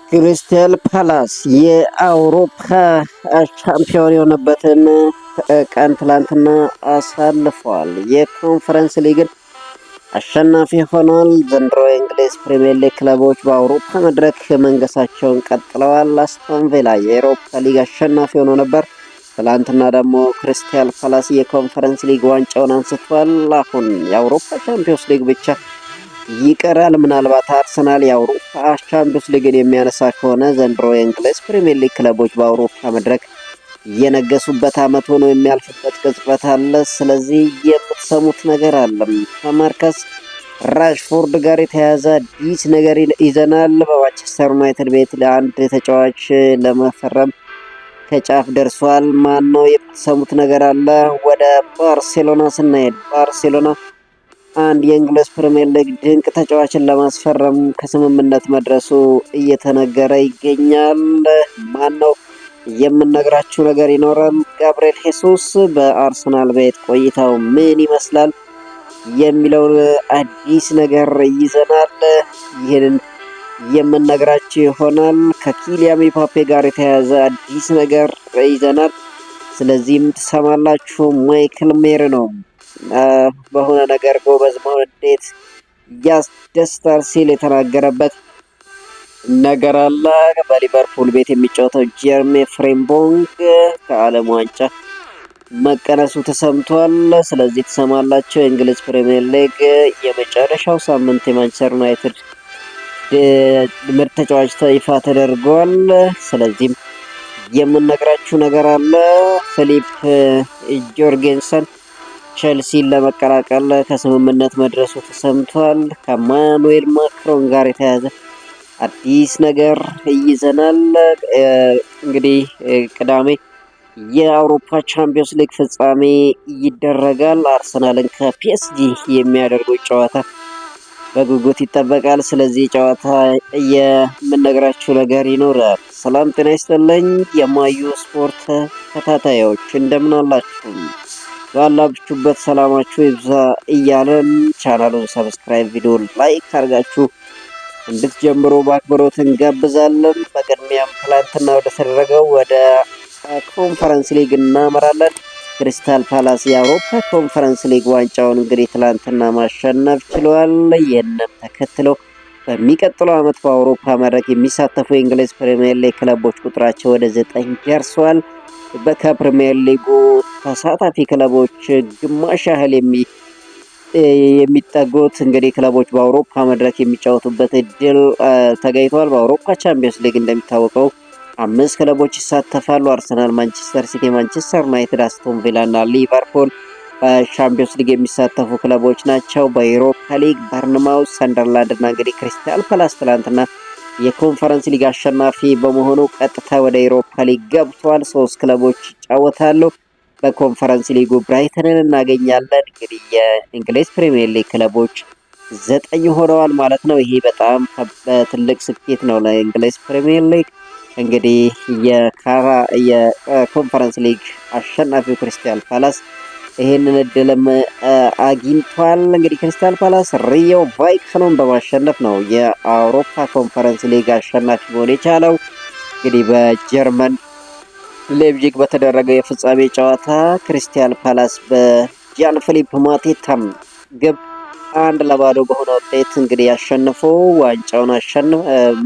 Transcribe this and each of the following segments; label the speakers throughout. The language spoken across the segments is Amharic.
Speaker 1: ክሪስታል ፓላስ የአውሮፓ ሻምፒዮን የሆነበትን ቀን ትላንትና አሳልፏል። የኮንፈረንስ ሊግን አሸናፊ ሆኗል። ዘንድሮ የእንግሊዝ ፕሪሚየር ሊግ ክለቦች በአውሮፓ መድረክ መንገሳቸውን ቀጥለዋል። አስቶን ቪላ የአውሮፓ ሊግ አሸናፊ ሆኖ ነበር። ትላንትና ደግሞ ክሪስታል ፓላስ የኮንፈረንስ ሊግ ዋንጫውን አንስቷል። አሁን የአውሮፓ ቻምፒዮንስ ሊግ ብቻ ይቀራል። ምናልባት አርሰናል የአውሮፓ ቻምፒዮንስ ሊግን የሚያነሳ ከሆነ ዘንድሮ የእንግሊዝ ፕሪሚየር ሊግ ክለቦች በአውሮፓ መድረክ የነገሱበት ዓመት ሆኖ የሚያልፍበት ቅጽበት አለ። ስለዚህ የምትሰሙት ነገር አለ። ከማርከስ ራሽፎርድ ጋር የተያያዘ አዲስ ነገር ይዘናል። በማንቸስተር ዩናይትድ ቤት ለአንድ ተጫዋች ለመፈረም ከጫፍ ደርሷል። ማን ነው? የምትሰሙት ነገር አለ። ወደ ባርሴሎና ስናሄድ ባርሴሎና አንድ የእንግሊዝ ፕሪሚየር ሊግ ድንቅ ተጫዋችን ለማስፈረም ከስምምነት መድረሱ እየተነገረ ይገኛል። ማን ነው? የምነግራችሁ ነገር ይኖራል። ጋብርኤል ሄሱስ በአርሰናል ቤት ቆይታው ምን ይመስላል የሚለውን አዲስ ነገር ይዘናል። ይህንን የምነግራችሁ ይሆናል። ከኪሊያን ምባፔ ጋር የተያያዘ አዲስ ነገር ይዘናል። ስለዚህም ትሰማላችሁ። ማይክል ሜሪኖ በሆነ ነገር ጎበዝ መሆን እንዴት ያስደስታል ሲል የተናገረበት ነገር አለ። በሊቨርፑል ቤት የሚጫወተው ጀርሜ ፍሬምቦንግ ከዓለም ዋንጫ መቀነሱ ተሰምቷል። ስለዚህ ትሰማላችሁ። የእንግሊዝ ፕሪሚየር ሊግ የመጨረሻው ሳምንት የማንቸስተር ዩናይትድ ምርጥ ተጫዋች ይፋ ተደርጓል። ስለዚህም የምነግራችሁ ነገር አለ። ፊሊፕ ጆርጌንሰን ቼልሲን ለመቀላቀል ከስምምነት መድረሱ ተሰምቷል። ከማኑኤል ማክሮን ጋር የተያያዘ አዲስ ነገር ይዘናል። እንግዲህ ቅዳሜ የአውሮፓ ቻምፒዮንስ ሊግ ፍጻሜ ይደረጋል። አርሰናልን ከፒኤስጂ የሚያደርጉት ጨዋታ በጉጉት ይጠበቃል። ስለዚህ ጨዋታ የምነግራችሁ ነገር ይኖራል። ሰላም ጤና ይስጥልኝ የማዩ ስፖርት ተከታታዮች እንደምን አላችሁ? ባላችሁበት ሰላማችሁ ይብዛ እያለን ቻናሉን ሰብስክራይብ፣ ቪዲዮ ላይክ አድርጋችሁ እንድትጀምሩ በአክብሮት እንጋብዛለን። በቅድሚያም ትላንትና ወደ ተደረገው ወደ ኮንፈረንስ ሊግ እናመራለን። ክሪስታል ፓላስ የአውሮፓ ኮንፈረንስ ሊግ ዋንጫውን እንግዲህ ትላንትና ማሸነፍ ችሏል። ይህንም ተከትሎ በሚቀጥለው ዓመት በአውሮፓ መድረክ የሚሳተፉ የእንግሊዝ ፕሪሚየር ሊግ ክለቦች ቁጥራቸው ወደ 9 ደርሷል። ከፕሪሚየር ሊጉ ተሳታፊ ክለቦች ግማሽ ያህል የሚጠጉት እንግዲህ ክለቦች በአውሮፓ መድረክ የሚጫወቱበት እድል ተገኝቷል። በአውሮፓ ቻምፒዮንስ ሊግ እንደሚታወቀው 5 ክለቦች ይሳተፋሉ። አርሰናል፣ ማንቸስተር ሲቲ፣ ማንቸስተር ዩናይትድ፣ አስቶን ቪላ እና ሊቨርፑል በቻምፒዮንስ ሊግ የሚሳተፉ ክለቦች ናቸው። በዩሮፓ ሊግ በርንማውዝ፣ ሰንደርላንድ እና እንግዲህ ክሪስታል ፓላስ ትላንትና የኮንፈረንስ ሊግ አሸናፊ በመሆኑ ቀጥታ ወደ ዩሮፓ ሊግ ገብቷል። 3 ክለቦች ይጫወታሉ። በኮንፈረንስ ሊጉ ብራይተንን እናገኛለን። እንግዲህ የእንግሊዝ ፕሪሚየር ሊግ ክለቦች 9 ሆነዋል ማለት ነው። ይሄ በጣም ትልቅ ስኬት ነው ለእንግሊዝ ፕሪሚየር ሊግ። እንግዲህ የኮንፈረንስ ሊግ አሸናፊው ክሪስታል ፓላስ ይሄንን እድልም አግኝቷል። እንግዲህ ክሪስታል ፓላስ ሪዮ ቫይካኖን በማሸነፍ ነው የአውሮፓ ኮንፈረንስ ሊግ አሸናፊ መሆን የቻለው። እንግዲህ በጀርመን ሌፕዚግ በተደረገው የፍጻሜ ጨዋታ ክሪስታል ፓላስ በጃን ፊሊፕ ማቴታም ግብ 1-0 በሆነ ውጤት እንግዲህ ያሸነፈው ዋንጫውን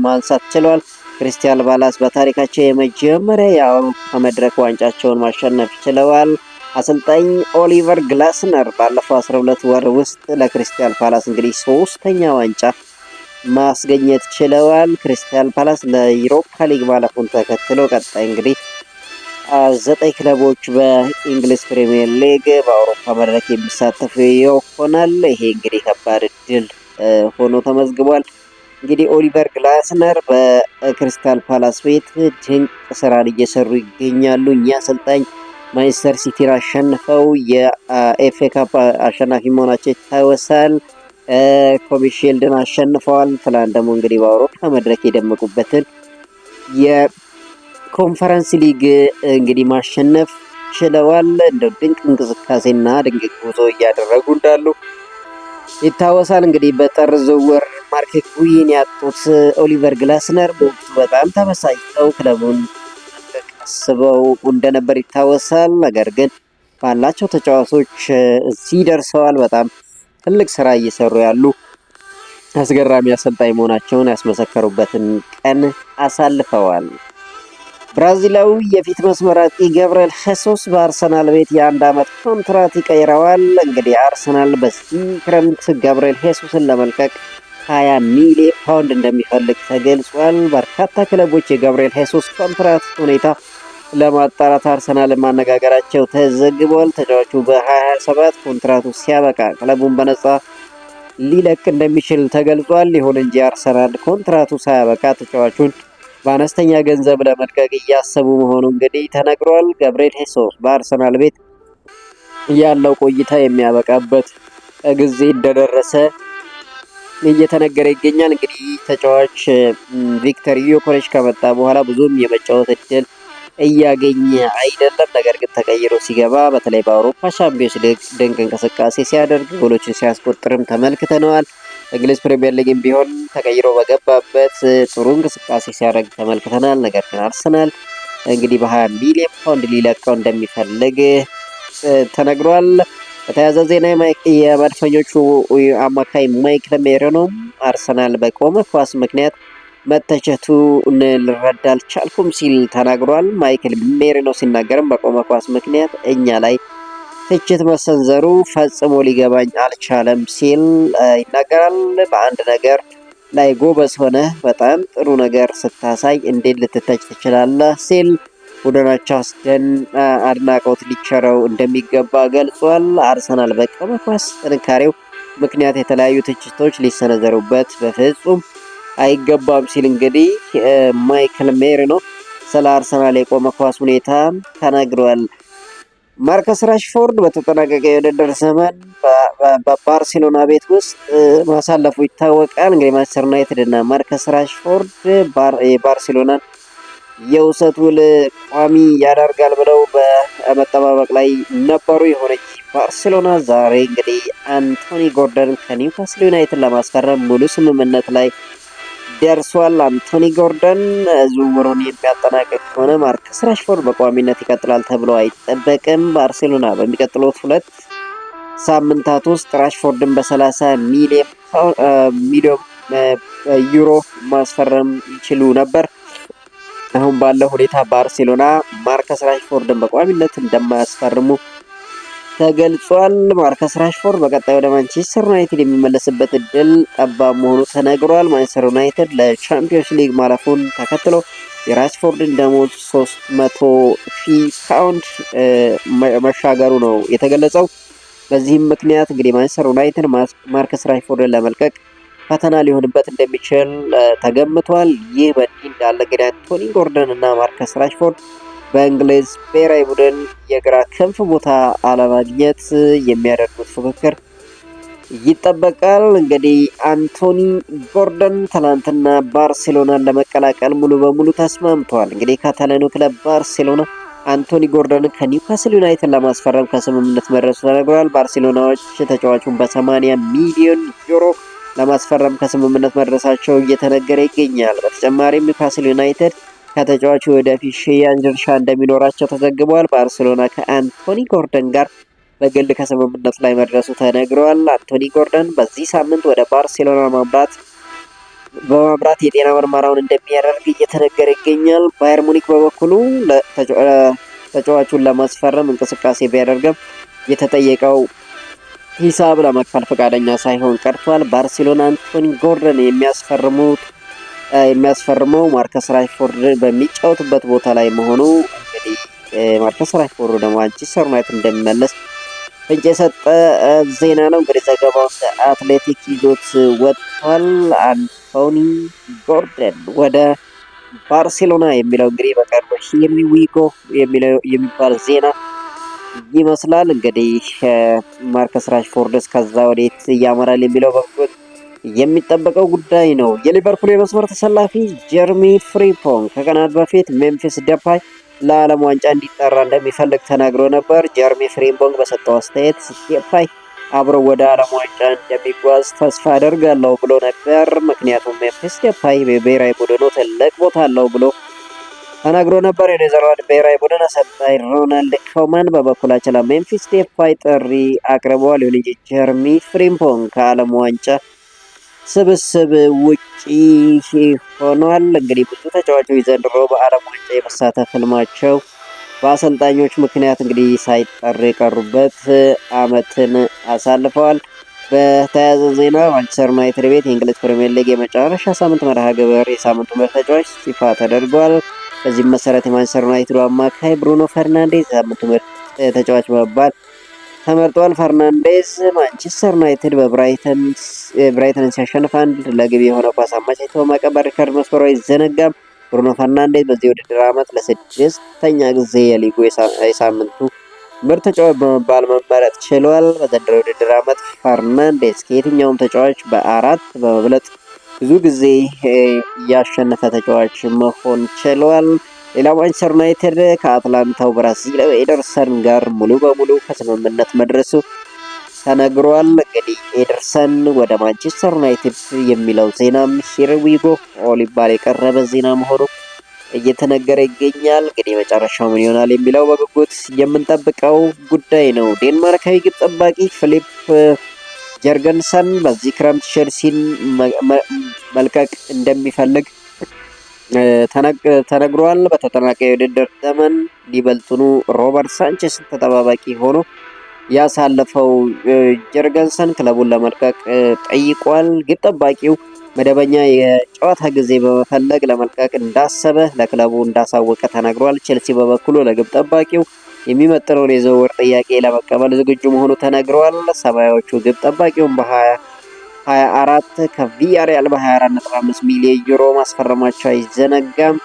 Speaker 1: ማንሳት ችሏል። ክሪስታል ፓላስ በታሪካቸው የመጀመሪያ የአውሮፓ መድረክ ዋንጫቸውን ማሸነፍ ችለዋል። አሰልጣኝ ኦሊቨር ግላስነር ባለፈው 12 ወር ውስጥ ለክሪስታል ፓላስ እንግዲህ 3ኛ ዋንጫ ማስገኘት ችለዋል። ክሪስታል ፓላስ ለዩሮፓ ሊግ ማለፉን ተከትሎ ቀጣይ እንግዲህ 9 ክለቦች በእንግሊዝ ፕሪሚየር ሊግ በአውሮፓ መድረክ የሚሳተፉ ይሆናል። ይሄ እንግዲህ ከባድ እድል ሆኖ ተመዝግቧል። እንግዲህ ኦሊቨር ግላስነር በክሪስታል ፓላስ ቤት ድንቅ ስራን እየሰሩ ይገኛሉ። እኛ አሰልጣኝ ማንቸስተር ሲቲን አሸንፈው የኤፍኤ ካፕ አሸናፊ መሆናቸው ይታወሳል። ኮሚሺልድን አሸንፈዋል። ትላንት ደግሞ እንግዲህ በአውሮፓ መድረክ የደመቁበትን የኮንፈረንስ ሊግ እንግዲህ ማሸነፍ ችለዋል። እንደው ድንቅ እንቅስቃሴና ድንቅ ጉዞ እያደረጉ እንዳሉ ይታወሳል። እንግዲህ በጥር ዝውውር ማርክ ጉይን ያጡት ኦሊቨር ግላስነር በወቅቱ በጣም ተበሳጭተው ክለቡን አስበው እንደነበር ይታወሳል። ነገር ግን ባላቸው ተጫዋቾች እዚህ ደርሰዋል። በጣም ትልቅ ስራ እየሰሩ ያሉ አስገራሚ አሰልጣኝ መሆናቸውን ያስመሰከሩበትን ቀን አሳልፈዋል። ብራዚላዊ የፊት መስመር አጥቂ ገብርኤል ሄሱስ በአርሰናል ቤት የ1 ዓመት ኮንትራት ይቀይረዋል። እንግዲህ አርሰናል በዚህ ክረምት ገብርኤል ሄሱስን ለመልቀቅ 20 ሚሊዮን ፓውንድ እንደሚፈልግ ተገልጿል። በርካታ ክለቦች የገብርኤል ሄሱስ ኮንትራት ሁኔታ ለማጣራት አርሰናል ማነጋገራቸው ተዘግቧል። ተጫዋቹ በ2027 ኮንትራቱ ሲያበቃ ክለቡን በነፃ ሊለቅ እንደሚችል ተገልጿል። ይሁን እንጂ አርሰናል ኮንትራቱ ሳያበቃ ተጫዋቹን በአነስተኛ ገንዘብ ለመልቀቅ እያሰቡ መሆኑ እንግዲህ ተነግሯል። ገብርኤል ሄሱስ በአርሰናል ቤት ያለው ቆይታ የሚያበቃበት ጊዜ እንደደረሰ እየተነገረ ይገኛል። እንግዲህ ተጫዋች ቪክተር ዮኬሬሽ ከመጣ በኋላ ብዙም የመጫወት እድል እያገኘ አይደለም። ነገር ግን ተቀይሮ ሲገባ በተለይ በአውሮፓ ሻምፒዮንስ ሊግ ድንቅ እንቅስቃሴ ሲያደርግ ጎሎችን ሲያስቆጥርም ተመልክተነዋል። እንግሊዝ ፕሪሚየር ሊግም ቢሆን ተቀይሮ በገባበት ጥሩ እንቅስቃሴ ሲያደርግ ተመልክተናል። ነገር ግን አርሰናል እንግዲህ በ20 ሚሊዮን ፓውንድ ሊለቀው እንደሚፈልግ ተነግሯል። በተያያዘ ዜና የመድፈኞቹ አማካይ ማይክል ሜሪኖ አርሰናል በቆመ ኳስ ምክንያት መተቸቱን ልረዳ አልቻልኩም ሲል ተናግሯል። ማይክል ሜሪኖ ሲናገርም በቆመ ኳስ ምክንያት እኛ ላይ ትችት መሰንዘሩ ፈጽሞ ሊገባኝ አልቻለም ሲል ይናገራል። በአንድ ነገር ላይ ጎበዝ ሆነ በጣም ጥሩ ነገር ስታሳይ እንዴት ልትተች ትችላለህ ሲል ቡድናቸው አድናቆት ሊቸረው እንደሚገባ ገልጿል። አርሰናል በቆመ ኳስ ጥንካሬው ምክንያት የተለያዩ ትችቶች ሊሰነዘሩበት በፍጹም አይገባም ሲል እንግዲህ ማይክል ሜሪኖ ስለ አርሰናል የቆመ ኳስ ሁኔታ ተናግሯል። ማርከስ ራሽፎርድ በተጠናቀቀ የውድድር ዘመን በባርሴሎና ቤት ውስጥ ማሳለፉ ይታወቃል። እንግዲህ ማንቸስተር ዩናይትድ እና ማርከስ ራሽፎርድ የባርሴሎናን የውሰት ውል ቋሚ ያደርጋል ብለው በመጠባበቅ ላይ ነበሩ። የሆነ ባርሴሎና ዛሬ እንግዲህ አንቶኒ ጎርደን ከኒውካስል ዩናይትድ ለማስፈረም ሙሉ ስምምነት ላይ ደርሷል። አንቶኒ ጎርደን ዝውውሩን የሚያጠናቅቅ ከሆነ ማርከስ ራሽፎርድ በቋሚነት ይቀጥላል ተብሎ አይጠበቅም። ባርሴሎና በሚቀጥሉት 2 ሳምንታት ውስጥ ራሽፎርድን በ30 ሚሊዮን ዩሮ ማስፈረም ይችሉ ነበር። አሁን ባለው ሁኔታ ባርሴሎና ማርከስ ራሽፎርድን በቋሚነት እንደማያስፈርሙ ተገልጿል። ማርከስ ራሽፎርድ በቀጣይ ወደ ማንቸስተር ዩናይትድ የሚመለስበት እድል ጠባብ መሆኑ ተነግሯል። ማንቸስተር ዩናይትድ ለቻምፒዮንስ ሊግ ማለፉን ተከትሎ የራሽፎርድን ደሞዝ 300,000 ፓውንድ መሻገሩ ነው የተገለጸው። በዚህም ምክንያት እንግዲህ ማንቸስተር ዩናይትድ ማርከስ ራሽፎርድን ለመልቀቅ ፈተና ሊሆንበት እንደሚችል ተገምቷል። ይህ በእንዲህ እንዳለ እንግዲህ አንቶኒ ጎርደን እና ማርከስ ራሽፎርድ በእንግሊዝ ብሔራዊ ቡድን የግራ ክንፍ ቦታ አለማግኘት የሚያደርጉት ፉክክር ይጠበቃል። እንግዲህ አንቶኒ ጎርደን ትናንትና ባርሴሎናን ለመቀላቀል ሙሉ በሙሉ ተስማምተዋል። እንግዲህ ካታላኑ ክለብ ባርሴሎና አንቶኒ ጎርደንን ከኒውካስል ዩናይትድ ለማስፈረም ከስምምነት መድረሱ ተነግሯል። ባርሴሎናዎች ተጫዋቹን በ80 ሚሊዮን ዩሮ ለማስፈረም ከስምምነት መድረሳቸው እየተነገረ ይገኛል። በተጨማሪም ኒውካስል ዩናይትድ ከተጫዋቹ ወደፊት ሽያጭ ድርሻ እንደሚኖራቸው ተዘግቧል። ባርሴሎና ከአንቶኒ ጎርደን ጋር በግል ከስምምነት ላይ መድረሱ ተነግሯል። አንቶኒ ጎርደን በዚህ ሳምንት ወደ ባርሴሎና በማምራት የጤና ምርመራውን እንደሚያደርግ እየተነገረ ይገኛል። ባየር ሙኒክ በበኩሉ ተጫዋቹን ለማስፈረም እንቅስቃሴ ቢያደርግም የተጠየቀው ሂሳብ ለመክፈል ፈቃደኛ ሳይሆን ቀርቷል። ባርሴሎና አንቶኒ ጎርደን የሚያስፈርመው ማርከስ ራሽፎርድ በሚጫወትበት ቦታ ላይ መሆኑ እንግዲህ ማርከስ ራሽፎርድ ደግሞ ማንቸስተር ዩናይትድ እንደሚመለስ ፍንጭ የሰጠ ዜና ነው። እንግዲህ ዘገባውን አትሌቲክ ይዞት ወጥቷል። አንቶኒ ጎርደን ወደ ባርሴሎና የሚለው እንግዲህ በቀርቦ ሂር ዊ ጎ የሚባል ዜና ይመስላል። እንግዲህ ማርከስ ራሽፎርድ እስከዛ ወዴት እያመራል የሚለው በኩል የሚጠበቀው ጉዳይ ነው። የሊቨርፑል የመስመር ተሰላፊ ጀርሚ ፍሪምፖንግ ከቀናት በፊት ሜምፊስ ዴፓይ ለዓለም ዋንጫ እንዲጠራ እንደሚፈልግ ተናግሮ ነበር። ጀርሚ ፍሪምፖንግ በሰጠው አስተያየት ዴፓይ አብረው ወደ ዓለም ዋንጫ እንደሚጓዝ ተስፋ አደርጋለሁ ብሎ ነበር። ምክንያቱም ሜምፊስ ዴፓይ በብሔራዊ ቡድኑ ትልቅ ቦታ አለው ብሎ ተናግሮ ነበር። የኔዘርላንድ ብሔራዊ ቡድን አሰልጣኝ ሮናልድ ኮማን በበኩላቸው ለሜምፊስ ዴፓይ ጥሪ አቅርበዋል። ይሁን እንጂ ጀርሚ ፍሪምፖንግ ከዓለም ዋንጫ ስብስብ ውጪ ሆኗል። እንግዲህ ብዙ ተጫዋቾች ዘንድሮ በዓለም ዋንጫ የመሳተፍ ህልማቸው በአሰልጣኞች ምክንያት እንግዲህ ሳይጠሩ የቀሩበት አመትን አሳልፈዋል። በተያያዘ ዜና ማንቸስተር ዩናይትድ ቤት የእንግሊዝ ፕሪምየር ሊግ የመጨረሻ ሳምንት መርሃ ግብር የሳምንቱ ምርጥ ተጫዋች ይፋ ተደርጓል። በዚህም መሰረት የማንቸስተር ዩናይትዱ አማካይ ብሩኖ ፈርናንዴዝ የሳምንቱ ምርጥ ተጫዋች በመባል ተመርጧል። ፈርናንዴዝ ማንቸስተር ዩናይትድ ብራይተንን ሲያሸንፍ አንድ ለግብ የሆነ ኳስ አመቻችቶ ማቀበል ሪከርድ መስበሩ አይዘነጋም። ብሩኖ ፈርናንዴዝ በዚህ ውድድር ዓመት ለስድስተኛ ጊዜ የሊጉ የሳምንቱ ምርጥ ተጫዋች በመባል መመረጥ ችሏል። በዘንድሮው የውድድር ዓመት ፈርናንዴዝ ከየትኛውም ተጫዋች በ4 በመብለጥ ብዙ ጊዜ ያሸነፈ ተጫዋች መሆን ችሏል። ሌላው ማንቸስተር ዩናይትድ ከአትላንታው ብራዚላዊ ኤደርሰን ጋር ሙሉ በሙሉ ከስምምነት መድረሱ ተነግሯል። እንግዲህ ኤደርሰን ወደ ማንቸስተር ዩናይትድ የሚለው ዜናም ሂር ዊ ጎ ሊባል የቀረበ ዜና መሆኑ እየተነገረ ይገኛል። እንግዲህ መጨረሻው ምን ይሆናል የሚለው በጉጉት የምንጠብቀው ጉዳይ ነው። ዴንማርካዊ ግብ ጠባቂ ፊሊፕ ጀርገንሰን በዚህ ክረምት ቼልሲን መልቀቅ እንደሚፈልግ ተነግሯል። በተጠናቀቀው የውድድር ዘመን ሊበልጡኑ ሮበርት ሳንቼስ ተጠባባቂ ሆኖ ያሳለፈው ጀርገንሰን ክለቡን ለመልቀቅ ጠይቋል። ግብ ጠባቂው መደበኛ የጨዋታ ጊዜ በመፈለግ ለመልቀቅ እንዳሰበ ለክለቡ እንዳሳወቀ ተናግሯል። ቼልሲ በበኩሉ ለግብ ጠባቂው የሚመጥነውን የዝውውር ጥያቄ ለመቀበል ዝግጁ መሆኑ ተነግሯል። ሰማያዎቹ ግብ ጠባቂውን በ2024 ከቪያሪያል በ24.5 ሚሊዮን ዩሮ ማስፈረማቸው አይዘነጋም።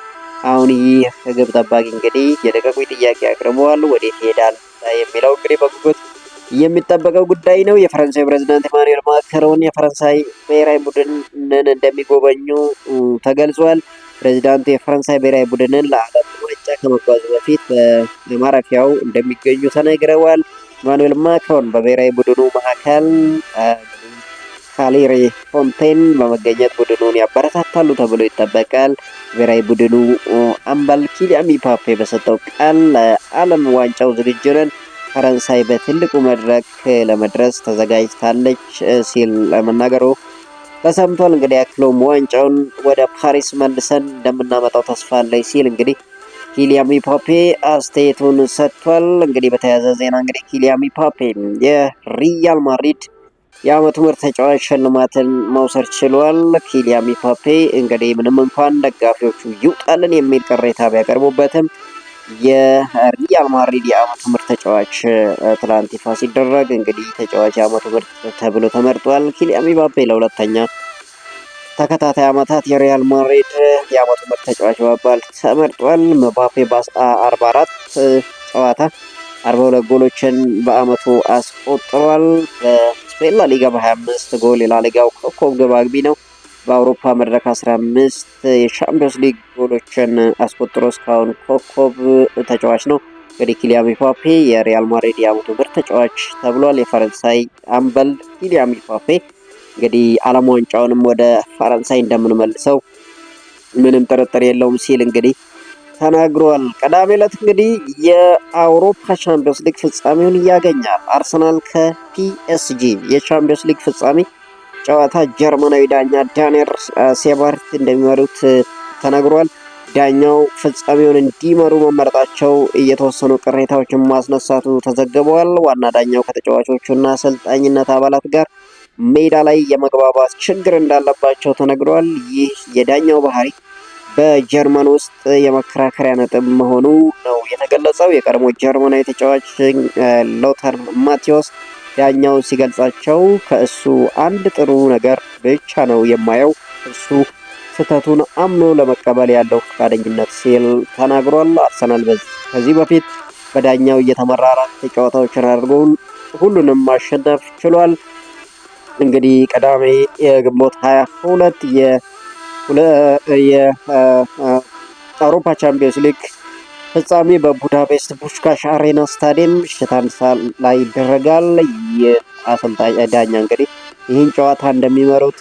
Speaker 1: አሁን ይህ ግብ ጠባቂ እንግዲህ የልቀቁኝ ጥያቄ አቅርበዋል። ወዴት ይሄዳል የሚለው እንግዲህ በጉጉት የሚጠበቀው ጉዳይ ነው። የፈረንሳይ ፕሬዝዳንት ኢማኑኤል ማክሮን የፈረንሳይ ብሔራዊ ቡድንን እንደሚጎበኙ ተገልጿል። ፕሬዝዳንቱ የፈረንሳይ ብሔራዊ ቡድንን ለዓለም ዋንጫ ከመጓዙ በፊት በማረፊያው እንደሚገኙ ተነግረዋል። ኢማኑኤል ማክሮን በብሔራዊ ቡድኑ ማዕከል ካሌሬ ፎንቴን በመገኘት ቡድኑን ያበረታታሉ ተብሎ ይጠበቃል። ብሔራዊ ቡድኑ አምበል ኪሊያን ምባፔ በሰጠው ቃል ለዓለም ዋንጫው ዝግጁ ነን፣ ፈረንሳይ በትልቁ መድረክ ለመድረስ ተዘጋጅታለች ሲል መናገሩ ተሰምቷል። እንግዲህ አክሎም ዋንጫውን ወደ ፓሪስ መልሰን እንደምናመጣው ተስፋ አለኝ ሲል እንግዲህ ኪሊያን ምባፔ አስተያየቱን ሰጥቷል። እንግዲህ በተያያዘ ዜና እንግዲህ ኪሊያን ምባፔ የሪያል ማድሪድ የዓመቱ ምርጥ ተጫዋች ሽልማትን መውሰድ ችሏል። ኪሊያን ምባፔ እንግዲህ ምንም እንኳን ደጋፊዎቹ ይውጣልን የሚል ቅሬታ ቢያቀርቡበትም የሪያል ማድሪድ የዓመቱ ምርጥ ተጫዋች ትላንት ይፋ ሲደረግ እንግዲህ ተጫዋች የዓመቱ ምርጥ ተብሎ ተመርጧል። ኪሊያን ምባፔ ለሁለተኛ ተከታታይ ዓመታት የሪያል ማድሪድ የዓመቱ ምርጥ ተጫዋች በመባል ተመርጧል። ምባፔ በ44 ጨዋታ 42 ጎሎችን በዓመቱ አስቆጥሯል። በስፔን ላሊጋ በ25 ጎል የላሊጋው ኮከብ ግብ አግቢ ነው። በአውሮፓ መድረክ 15 የሻምፒዮንስ ሊግ ጎሎችን አስቆጥሮ እስካሁን ኮከብ ተጫዋች ነው። እንግዲህ ኪሊያን ምባፔ የሪያል ማድሪድ የዓመቱ ምርጥ ተጫዋች ተብሏል። የፈረንሳይ አምበል ኪሊያን ምባፔ እንግዲህ ዓለም ዋንጫውንም ወደ ፈረንሳይ እንደምንመልሰው ምንም ጥርጥር የለውም ሲል እንግዲህ ተናግሯል። ቅዳሜ ዕለት እንግዲህ የአውሮፓ ቻምፒዮንስ ሊግ ፍጻሜውን ያገኛል። አርሰናል ከፒኤስጂ የቻምፒዮንስ ሊግ ፍጻሜ ጨዋታ ጀርመናዊ ዳኛ ዳንኤል ሴባርት እንደሚመሩት ተነግሯል። ዳኛው ፍጻሜውን እንዲመሩ መመረጣቸው የተወሰኑ ቅሬታዎችን ማስነሳቱ ተዘግበዋል። ዋና ዳኛው ከተጫዋቾቹና አሰልጣኝነት አባላት ጋር ሜዳ ላይ የመግባባት ችግር እንዳለባቸው ተነግሯል። ይህ የዳኛው ባህሪ በጀርመን ውስጥ የመከራከሪያ ነጥብ መሆኑ ነው የተገለጸው። የቀድሞ ጀርመናዊ ተጫዋች ሎተር ማቴዎስ ዳኛው ሲገልጻቸው ከእሱ አንድ ጥሩ ነገር ብቻ ነው የማየው፣ እሱ ስህተቱን አምኖ ለመቀበል ያለው ፈቃደኝነት ሲል ተናግሯል። አርሰናል ከዚህ በፊት በዳኛው እየተመራ 4 ጨዋታዎችን አድርጎ ሁሉንም ማሸነፍ ችሏል። እንግዲህ ቅዳሜ የግንቦት 22 የአውሮፓ ቻምፒዮንስ ሊግ ፍጻሜ በቡዳፔስት ፑሽካሽ አሬና ስታዲየም ምሽት 1 ሰዓት ላይ ይደረጋል። የአሰልጣኝ ዳኛ እንግዲህ ይህን ጨዋታ እንደሚመሩት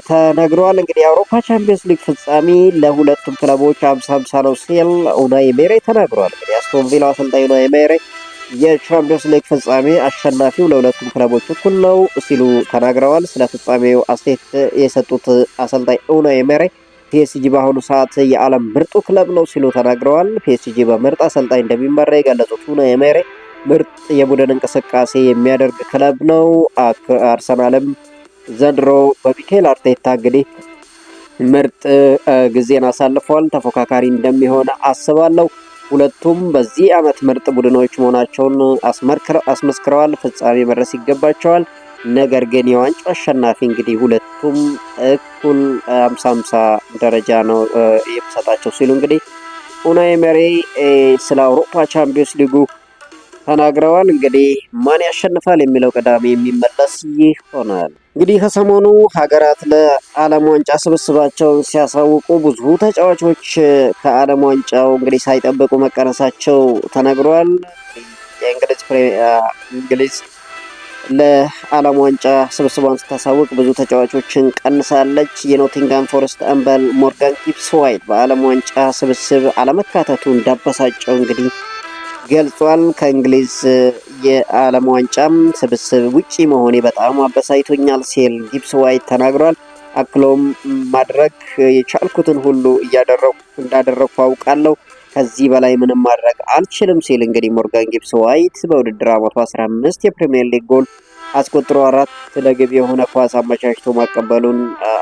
Speaker 1: ተነግሯል። እንግዲህ የአውሮፓ ቻምፒየንስ ሊግ ፍጻሜ ለሁለቱም ክለቦች 50-50 ነው ሲል ኡናይ ኤሜሬ ተናግሯል። እንግዲህ አስቶን ቪላ አሰልጣኝ ኡናይ ኤሜሬ የቻምፒየንስ ሊግ ፍጻሜ አሸናፊው ለሁለቱም ክለቦች እኩል ነው ሲሉ ተናግረዋል። ስለ ፍጻሜው አስተያየት የሰጡት አሰልጣኝ ኡናይ ኤሜሬ ፒኤስጂ በአሁኑ ሰዓት የዓለም ምርጡ ክለብ ነው ሲሉ ተናግረዋል። ፒኤስጂ በምርጥ አሰልጣኝ እንደሚመራ የገለጹት ኡናይ ኤሜሬ ምርጥ የቡድን እንቅስቃሴ የሚያደርግ ክለብ ነው። አርሰናልም ዘንድሮ በሚኬል አርቴታ እንግዲህ ምርጥ ጊዜን አሳልፈዋል። ተፎካካሪ እንደሚሆን አስባለሁ። ሁለቱም በዚህ ዓመት ምርጥ ቡድኖች መሆናቸውን አስመስክረዋል። ፍጻሜ መድረስ ይገባቸዋል። ነገር ግን የዋንጫው አሸናፊ እንግዲህ ሁለቱም እኩል 50-50 ደረጃ ነው የሚሰጣቸው ሲሉ እንግዲህ ኡናይ ኤሜሬ ስለ አውሮፓ ቻምፒዮንስ ሊጉ ተናግረዋል። እንግዲህ ማን ያሸንፋል የሚለው ቅዳሜ የሚመለስ ይሆናል። እንግዲህ ከሰሞኑ ሀገራት ለዓለም ዋንጫ ስብስባቸውን ሲያሳውቁ ብዙ ተጫዋቾች ከዓለም ዋንጫው እንግዲህ ሳይጠብቁ መቀነሳቸው ተነግሯል። እንግሊዝ ለዓለም ዋንጫ ስብስቧን ስታሳውቅ ብዙ ተጫዋቾችን ቀንሳለች። የኖቲንጋም ፎረስት አምበል ሞርጋን ጊብስ ዋይት በዓለም ዋንጫ ስብስብ አለመካተቱ እንዳበሳጨው እንግዲህ ገልጿል። ከእንግሊዝ የዓለም ዋንጫም ስብስብ ውጪ መሆኔ በጣም አበሳይቶኛል ሲል ጊብስ ዋይት ተናግሯል። አክሎም ማድረግ የቻልኩትን ሁሉ እንዳደረግኩ አውቃለሁ፣ ከዚህ በላይ ምንም ማድረግ አልችልም ሲል እንግዲህ ሞርጋን ጊብስ ዋይት በውድድር ዓመቱ 15 የፕሪሚየር ሊግ ጎል አስቆጥሮ 4 ለግብ የሆነ ኳስ አመቻችቶ ማቀበሉን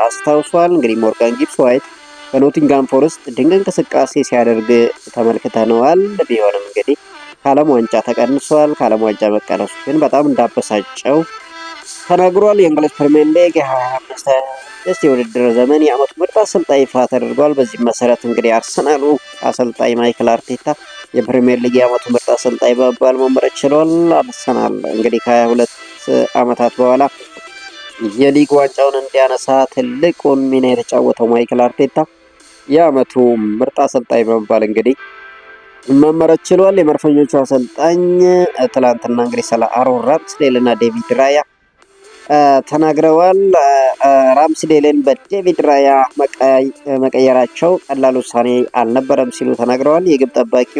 Speaker 1: አስታውሷል። እንግዲህ ሞርጋን ጊብስ ዋይት በኖቲንጋም ፎረስት ድንቅ እንቅስቃሴ ሲያደርግ ተመልክተነዋል። ቢሆንም እንግዲህ ከዓለም ዋንጫ ተቀንሷል። ከዓለም ዋንጫ መቀነሱ ግን በጣም እንዳበሳጨው ተናግሯል። የእንግሊዝ ፕሪሚየር ሊግ የ25 የውድድር ዘመን የዓመቱ ምርጥ አሰልጣኝ ይፋ ተደርጓል። በዚህም መሰረት እንግዲህ አርሰናሉ አሰልጣኝ ማይክል አርቴታ የፕሪሚየር ሊግ የዓመቱ ምርጥ አሰልጣኝ በመባል መመረጥ ችሏል። አርሰናል እንግዲህ ከ22 ዓመታት በኋላ የሊግ ዋንጫውን እንዲያነሳ ትልቁን ሚና የተጫወተው ማይክል አርቴታ የዓመቱ ምርጥ አሰልጣኝ በመባል እንግዲህ መመረጥ ችሏል። የመድፈኞቹ አሰልጣኝ ትላንትና እንግዲህ ስለ አሮን ራምስዴል እና ዴቪድ ራያ ተናግረዋል። ራምስዴልን በዴቪድ ራያ መቀየራቸው ቀላል ውሳኔ አልነበረም ሲሉ ተናግረዋል። የግብ ጠባቂ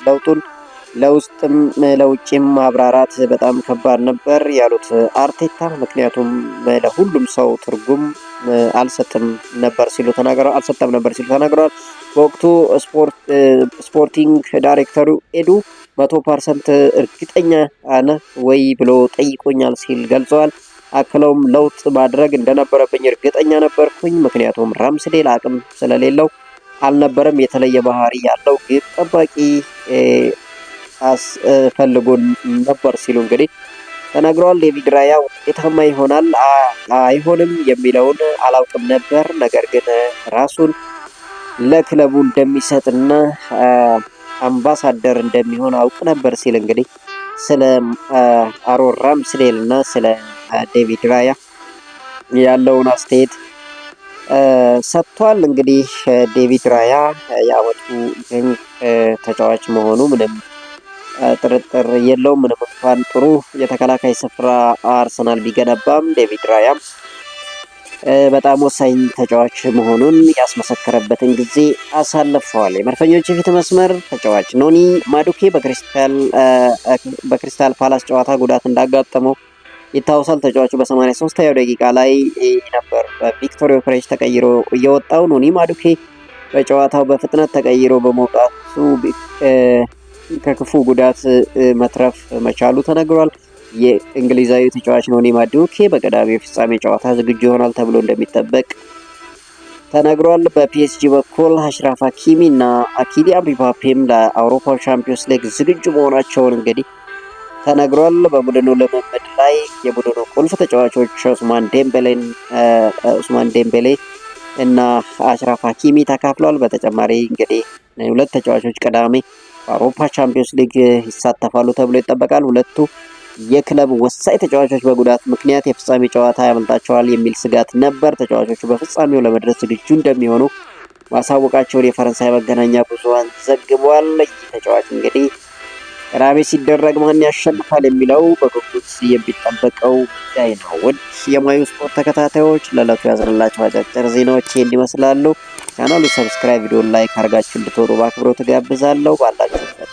Speaker 1: ለውጡን ለውስጥም ለውጭም ማብራራት በጣም ከባድ ነበር ያሉት አርቴታ ምክንያቱም ለሁሉም ሰው ትርጉም አልሰጠም ነበር ሲሉ ተናግረዋል። በወቅቱ ስፖርቲንግ ዳይሬክተሩ ኤዱ 100% እርግጠኛ ነህ ወይ ብሎ ጠይቆኛል ሲል ገልጸዋል። አክለውም ለውጥ ማድረግ እንደነበረብኝ እርግጠኛ ነበርኩኝ፣ ምክንያቱም ራምስዴል አቅም ስለሌለው አልነበረም። የተለየ ባህሪ ያለው ግብ ጠባቂ አስፈልጎን ነበር ሲሉ እንግዲህ ተናግረዋል። ዴቪድ ራያ ውጤታማ ይሆናል አይሆንም የሚለውን አላውቅም ነበር፣ ነገር ግን ራሱን ለክለቡ እንደሚሰጥና አምባሳደር እንደሚሆን አውቅ ነበር ሲል እንግዲህ ስለ አሮን ራምስዴል እና ስለ ዴቪድ ራያ ያለውን አስተያየት ሰጥቷል። እንግዲህ ዴቪድ ራያ የዓመቱ ድንቅ ተጫዋች መሆኑ ምንም ጥርጥር የለውም። ምንም እንኳን ጥሩ የተከላካይ ስፍራ አርሰናል ቢገነባም ዴቪድ ራያም በጣም ወሳኝ ተጫዋች መሆኑን ያስመሰከረበትን ጊዜ አሳልፈዋል። የመድፈኞች የፊት መስመር ተጫዋች ኖኒ ማዱኬ በክሪስታል ፓላስ ጨዋታ ጉዳት እንዳጋጠመው ይታወሳል። ተጫዋቹ በ83ኛው ደቂቃ ላይ ነበር በቪክቶር ዮኬሬሽ ተቀይሮ እየወጣው። ኖኒ ማዱኬ በጨዋታው በፍጥነት ተቀይሮ በመውጣቱ ከክፉ ጉዳት መትረፍ መቻሉ ተነግሯል። የእንግሊዛዊ ተጫዋች ኖኒ ማዱኬ በቀዳሚው ፍጻሜ ጨዋታ ዝግጁ ይሆናል ተብሎ እንደሚጠበቅ ተነግሯል። በፒኤስጂ በኩል አሽራፍ ሀኪሚ እና ኪሊያን ምባፔም ለአውሮፓ ቻምፒዮንስ ሊግ ዝግጁ መሆናቸውን እንግዲህ ተነግሯል። በቡድኑ ልምምድ ላይ የቡድኑ ቁልፍ ተጫዋቾች ኡስማን ዴምቤሌ እና አሽራፍ ሀኪሚ ተካፍለዋል። በተጨማሪ እንግዲህ ሁለት ተጫዋቾች ቅዳሜ በአውሮፓ ቻምፒዮንስ ሊግ ይሳተፋሉ ተብሎ ይጠበቃል። ሁለቱ የክለብ ወሳኝ ተጫዋቾች በጉዳት ምክንያት የፍጻሜ ጨዋታ ያመልጣቸዋል የሚል ስጋት ነበር። ተጫዋቾቹ በፍጻሜው ለመድረስ ዝግጁ እንደሚሆኑ ማሳወቃቸውን የፈረንሳይ መገናኛ ብዙሃን ዘግቧል። ይህ ተጫዋች እንግዲህ ቅዳሜ ሲደረግ ማን ያሸንፋል የሚለው በጉጉት የሚጠበቀው ጉዳይ ነው። ውድ የማዩ ስፖርት ተከታታዮች ለዕለቱ ያዝንላቸው አጫጭር ዜናዎች ይህን ይመስላሉ። ቻናሉ ሰብስክራይብ፣ ቪዲዮን ላይክ አድርጋችሁ እንድትወጡ በአክብሮት ጋብዛለሁ። ባላችሁበት